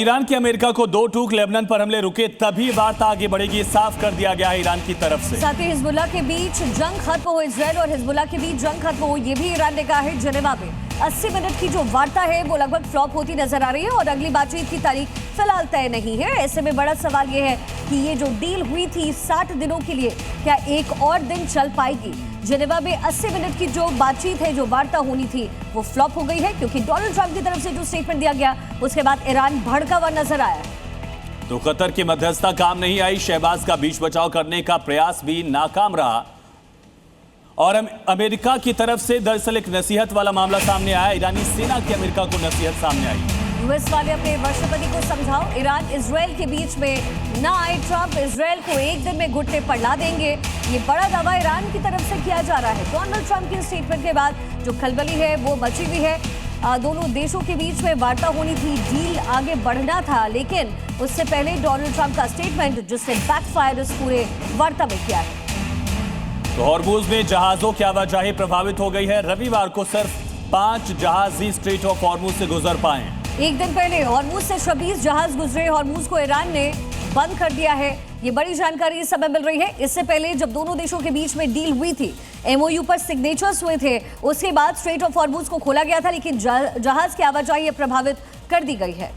Iran की America को दो टूक लेबनान पर हमले रुके तभी वार्ता आगे बढ़ेगी, साफ कर दिया गया है ईरान की तरफ से। साथ ही हिजबुल्लाह के बीच जंग खत्म हो, इजरायल और हिजबुल्लाह के बीच जंग खत्म हो, ये भी ईरान ने कहा है। जेनेवा में 80 मिनट की जो वार्ता है वो लगभग फ्लॉप होती नजर आ रही है और अगली बातचीत की तारीख फिलहाल तय नहीं है। ऐसे में बड़ा सवाल ये है कि ये जो डील हुई थी 60 दिनों के लिए, क्या एक और दिन चल पाएगी? जेनेवा में 80 मिनट की जो बातचीत है, जो वार्ता होनी थी, वो फ्लॉप हो गई है क्योंकि डोनाल्ड ट्रंप की तरफ से जो स्टेटमेंट दिया गया उसके बाद ईरान भड़का हुआ नजर आया। तो कतर की मध्यस्थता काम नहीं आई, शहबाज का बीच बचाव करने का प्रयास भी नाकाम रहा और अमेरिका की तरफ से दरअसल एक नसीहत वाला मामला सामने आया। ईरानी सेना की अमेरिका को नसीहत सामने आई। यूएस वाले अपने राष्ट्रपति को समझाओ, ईरान इजरायल के बीच में ना आए। ट्रंप इजरायल को एक दिन में घुटने पर ला देंगे, ये बड़ा दावा ईरान की तरफ से किया जा रहा है। डोनाल्ड ट्रंप की स्टेटमेंट के बाद जो खलबली है वो मची हुई है। दोनों देशों के बीच में वार्ता होनी थी, डील आगे बढ़ना था, लेकिन उससे पहले डोनाल्ड ट्रंप का स्टेटमेंट जिसने बैकफायर इस पूरे वार्ता में किया है। तो हॉर्मुज में जहाजों की आवाजाही प्रभावित हो गई है। रविवार को सिर्फ 5 जहाज ही स्ट्रेट ऑफ हॉर्मुज से गुजर पाए। एक दिन पहले हॉर्मुज से 26 जहाज गुजरे। हॉर्मुज को ईरान ने बंद कर दिया है, ये बड़ी जानकारी इस समय मिल रही है। इससे पहले जब दोनों देशों के बीच में डील हुई थी, एमओयू पर सिग्नेचर्स हुए थे, उसके बाद स्ट्रेट ऑफ हॉर्मुज को खोला गया था, लेकिन जहाज की आवाजाही प्रभावित कर दी गई है।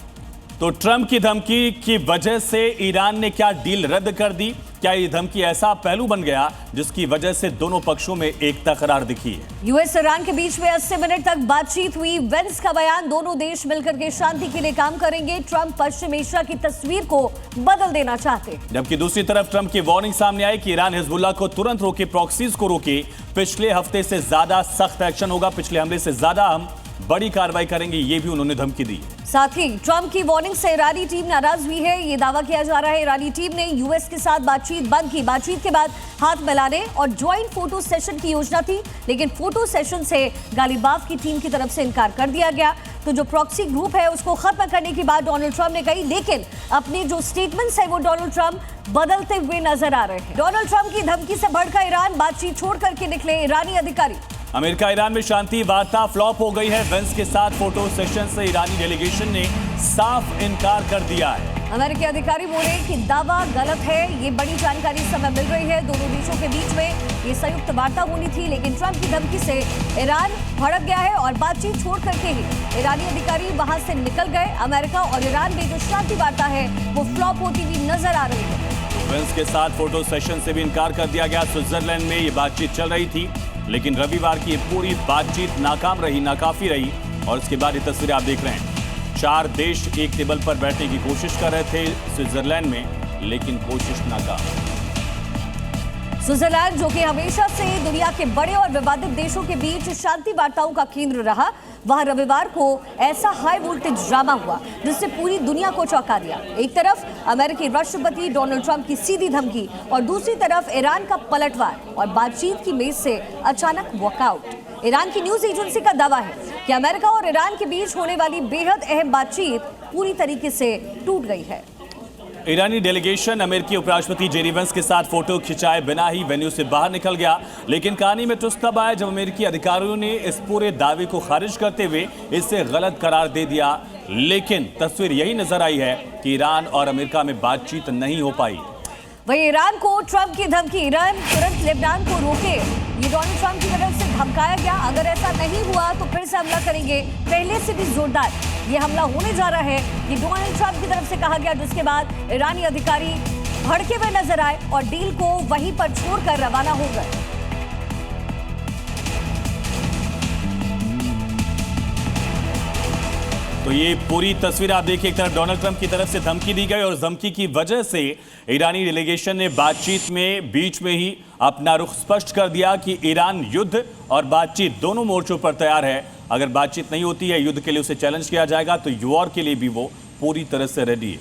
तो ट्रंप की धमकी की वजह से ईरान ने क्या डील रद्द कर दी? क्या ये धमकी ऐसा पहलू बन गया जिसकी वजह से दोनों पक्षों में एकता करार दिखी है? यूएस ईरान के बीच में 80 मिनट तक बातचीत हुई। वेंस का बयान, दोनों देश मिलकर के शांति के लिए काम करेंगे। ट्रंप पश्चिम एशिया की तस्वीर को बदल देना चाहते। जबकि दूसरी तरफ ट्रंप की वार्निंग सामने आई कि ईरान हिजबुल्लाह को तुरंत रोके, प्रॉक्सीज को रोके। पिछले हफ्ते से ज्यादा सख्त एक्शन होगा, पिछले हमले से ज्यादा हम बड़ी कार्रवाई करेंगे, ये भी उन्होंने धमकी दी। साथ ही ट्रंप की वार्निंग से ईरानी टीम नाराज हुई है, ये दावा किया जा रहा है। ईरानी टीम ने यूएस के साथ बातचीत बंद की। बातचीत के बाद हाथ मिलाने और ज्वाइंट फोटो सेशन की योजना थी, लेकिन फोटो सेशन से गालिबाफ की टीम की तरफ से इनकार कर दिया गया। तो जो प्रॉक्सी ग्रुप है उसको खत्म करने की बात डोनाल्ड ट्रंप ने कही, लेकिन अपने जो स्टेटमेंट्स है वो डोनाल्ड ट्रंप बदलते हुए नजर आ रहे हैं। डोनाल्ड ट्रंप की धमकी से भड़का ईरान, बातचीत छोड़ करके निकले ईरानी अधिकारी। अमेरिका ईरान में शांति वार्ता फ्लॉप हो गई है। वेंस के साथ फोटो सेशन से ईरानी डेलीगेशन ने साफ इनकार कर दिया है। अमेरिकी अधिकारी बोले कि दावा गलत है, ये बड़ी जानकारी इस समय मिल रही है। दोनों देशों के बीच में ये संयुक्त वार्ता होनी थी, लेकिन ट्रंप की धमकी से ईरान भड़क गया है और बातचीत छोड़ करके ही ईरानी अधिकारी वहां से निकल गए। अमेरिका और ईरान में जो शांति वार्ता है वो फ्लॉप होती हुई नजर आ रही है। वेंस के साथ फोटो सेशन से भी इनकार कर दिया गया। स्विट्जरलैंड में ये बातचीत चल रही थी, लेकिन रविवार की ये पूरी बातचीत नाकाम रही, नाकाफी रही। और इसके बाद ये तस्वीरें आप देख रहे हैं, 4 देश एक टेबल पर बैठने की कोशिश कर रहे थे स्विट्जरलैंड में, लेकिन कोशिश नाकाम। स्विट्जरलैंड जो कि हमेशा से दुनिया के बड़े और विवादित देशों के बीच शांति वार्ताओं का केंद्र रहा, वहां रविवार को ऐसा हाई वोल्टेज ड्रामा हुआ जिससे पूरी दुनिया को चौंका दिया। एक तरफ अमेरिकी राष्ट्रपति डोनाल्ड ट्रंप की सीधी धमकी और दूसरी तरफ ईरान का पलटवार और बातचीत की मेज से अचानक वॉकआउट। ईरान की न्यूज एजेंसी का दावा है कि अमेरिका और ईरान के बीच होने वाली बेहद अहम बातचीत पूरी तरीके से टूट गई है। ईरानी डेलीगेशन अमेरिकी उपराष्ट्रपति जेडी वेंस के साथ फोटो खिंचाए बिना ही वेन्यू से बाहर निकल गया, लेकिन कहानी में ट्विस्ट तब आया जब अमेरिकी अधिकारियों ने इस पूरे दावे को खारिज करते हुए इसे गलत करार दे दिया। लेकिन तस्वीर यही नजर आई है कि ईरान और अमेरिका में बातचीत नहीं हो पाई। वही ईरान को ट्रंप की धमकी, ईरान तुरंत लेबनान को रोके, ये डोनाल्ड ट्रंप की तरफ से धमकाया गया। अगर ऐसा नहीं हुआ तो फिर से हमला करेंगे। पहले से भी जोरदार ये हमला होने जा रहा है, ये डोनाल्ड ट्रंप की तरफ से कहा गया, जिसके बाद ईरानी अधिकारी भड़के हुए नजर आए और डील को वहीं पर छोड़कर रवाना हो गए। तो ये पूरी तस्वीर आप देखिए, एक तरफ डोनाल्ड ट्रंप की तरफ से धमकी दी गई और धमकी की वजह से ईरानी डेलीगेशन ने बातचीत में बीच में ही अपना रुख स्पष्ट कर दिया कि ईरान युद्ध और बातचीत दोनों मोर्चों पर तैयार है। अगर बातचीत नहीं होती है, युद्ध के लिए उसे चैलेंज किया जाएगा, तो वॉर के लिए भी वो पूरी तरह से रेडी है।